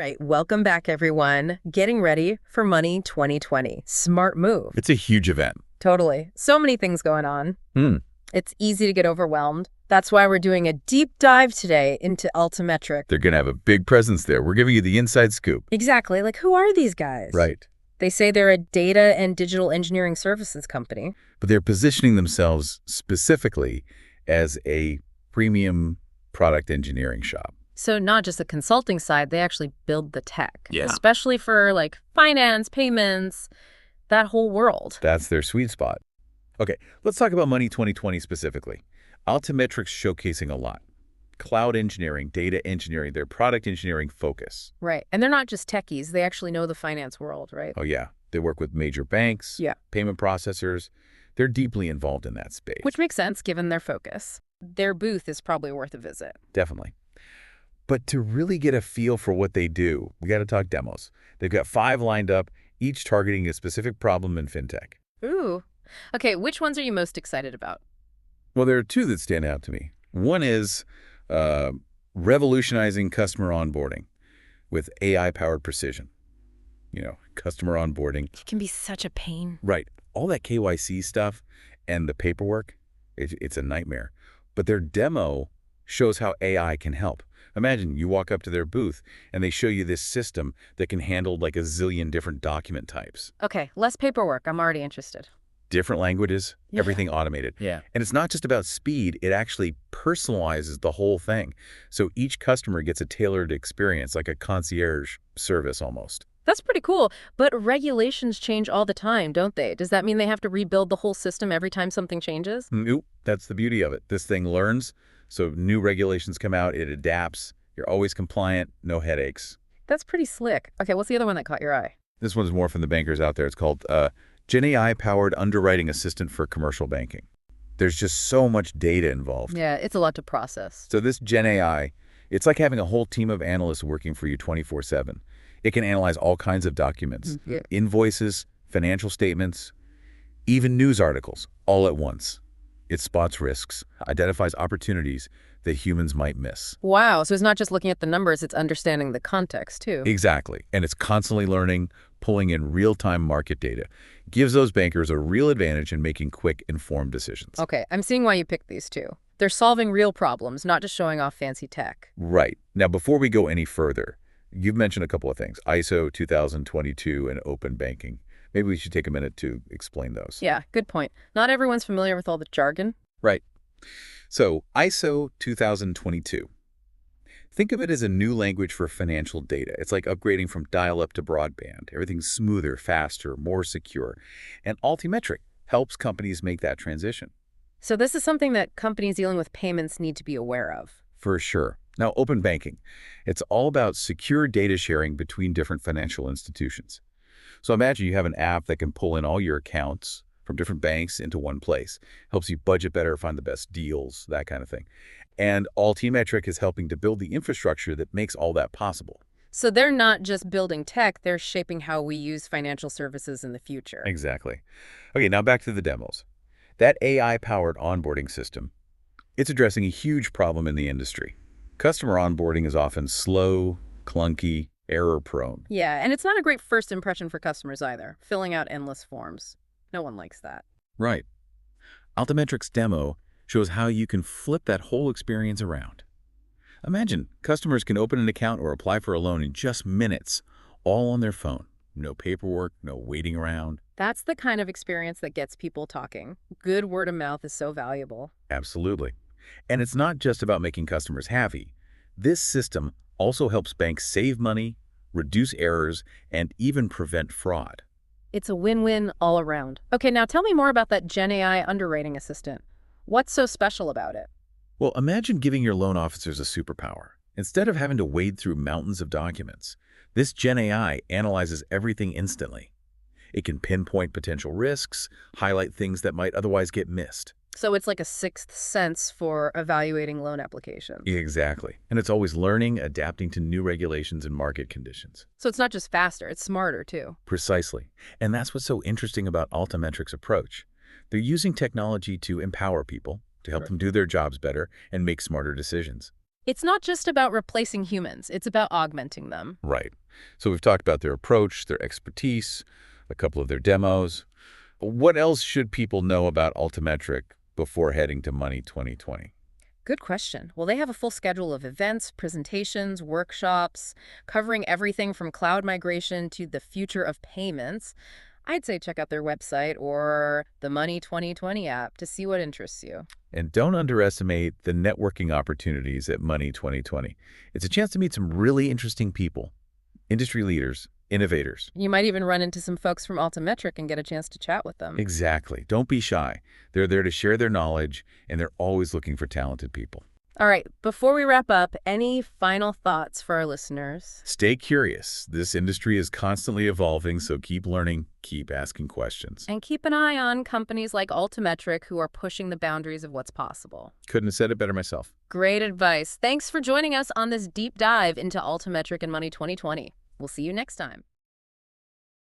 right, welcome back, everyone. Getting ready for Money 2020. Smart move. It's a huge event. Totally. So many things going on. Hmm. It's easy to get overwhelmed. That's why we're doing a deep dive today into Altimetrik. They're going to have a big presence there. We're giving you the inside scoop. Exactly. Like, who are these guys? Right. They say they're a data and digital engineering services company. But they're positioning themselves specifically as a premium product engineering shop. So not just the consulting side, they actually build the tech. Yeah. Especially for, like, finance, payments, that whole world. That's their sweet spot. Okay, let's talk about Money 2020 specifically. Altimetrik's showcasing a lot. Cloud engineering, data engineering, their product engineering focus. Right. And they're not just techies. They actually know the finance world, right? Oh, yeah. They work with major banks, Yeah. payment processors. They're deeply involved in that space. Which makes sense given their focus. Their booth is probably worth a visit. Definitely. But to really get a feel for what they do, we got to talk demos. They've got 5 lined up, each targeting a specific problem in fintech. Ooh. Okay, which ones are you most excited about? Well, there are 2 that stand out to me. One is revolutionizing customer onboarding with AI-powered precision. You know, customer onboarding. It can be such a pain. Right. All that KYC stuff and the paperwork, it's a nightmare. But their demo shows how AI can help. Imagine you walk up to their booth and they show you this system that can handle like a zillion different document types. Okay, less paperwork. I'm already interested. Different languages, Yeah. everything automated. Yeah. And it's not just about speed, it actually personalizes the whole thing. So each customer gets a tailored experience, like a concierge service almost. That's pretty cool. But regulations change all the time, don't they? Does that mean they have to rebuild the whole system every time something changes? Nope, that's the beauty of it. This thing learns, so new regulations come out, it adapts. You're always compliant, no headaches. That's pretty slick. Okay, what's the other one that caught your eye? This one's more from the bankers out there. It's called Gen AI-powered underwriting assistant for commercial banking. There's just so much data involved. Yeah, it's a lot to process. So this Gen AI, it's like having a whole team of analysts working for you 24/7. It can analyze all kinds of documents, invoices, financial statements, even news articles, all at once. It spots risks, identifies opportunities that humans might miss. Wow, so it's not just looking at the numbers, it's understanding the context, too. Exactly. And it's constantly learning, pulling in real-time market data. Gives those bankers a real advantage in making quick, informed decisions. Okay, I'm seeing why you picked these two. They're solving real problems, not just showing off fancy tech. Right. Now, before we go any further, you've mentioned a couple of things, ISO 2022 and open banking. Maybe we should take a minute to explain those. Yeah, good point. Not everyone's familiar with all the jargon. Right. So ISO 2022. Think of it as a new language for financial data. It's like upgrading from dial-up to broadband. Everything's smoother, faster, more secure. And Altimetrik helps companies make that transition. So this is something that companies dealing with payments need to be aware of. For sure. Now, open banking. It's all about secure data sharing between different financial institutions. So imagine you have an app that can pull in all your accounts from different banks into one place. Helps you budget better, find the best deals, that kind of thing. And Altimetrik is helping to build the infrastructure that makes all that possible. So they're not just building tech, they're shaping how we use financial services in the future. Exactly. Okay, now back to the demos. That AI-powered onboarding system, it's addressing a huge problem in the industry. Customer onboarding is often slow, clunky, error-prone. Yeah, and it's not a great first impression for customers either, filling out endless forms. No one likes that. Right. Altimetrik's demo shows how you can flip that whole experience around. Imagine customers can open an account or apply for a loan in just minutes, all on their phone. No paperwork, no waiting around. That's the kind of experience that gets people talking. Good word of mouth is so valuable. Absolutely. And it's not just about making customers happy. This system also helps banks save money, reduce errors, and even prevent fraud. It's a win-win all around. Okay, now tell me more about that Gen AI underwriting assistant. What's so special about it? Well, imagine giving your loan officers a superpower. Instead of having to wade through mountains of documents, this Gen AI analyzes everything instantly. It can pinpoint potential risks, highlight things that might otherwise get missed. So it's like a sixth sense for evaluating loan applications. Exactly. And it's always learning, adapting to new regulations and market conditions. So it's not just faster, it's smarter too. Precisely. And that's what's so interesting about Altimetrik's approach. They're using technology to empower people, to help them do their jobs better and make smarter decisions. It's not just about replacing humans, it's about augmenting them. Right. So we've talked about their approach, their expertise, a couple of their demos. What else should people know about Altimetrik before heading to Money 2020? Good question. Well, they have a full schedule of events, presentations, workshops, covering everything from cloud migration to the future of payments. I'd say check out their website or the Money 2020 app to see what interests you. And don't underestimate the networking opportunities at Money 2020. It's a chance to meet some really interesting people, industry leaders, innovators. You might even run into some folks from Altimetrik and get a chance to chat with them. Exactly. Don't be shy. They're there to share their knowledge, and they're always looking for talented people. All right, before we wrap up, any final thoughts for our listeners? Stay curious. This industry is constantly evolving, so keep learning, keep asking questions. And keep an eye on companies like Altimetrik who are pushing the boundaries of what's possible. Couldn't have said it better myself. Great advice. Thanks for joining us on this deep dive into Altimetrik and Money 2020. We'll see you next time.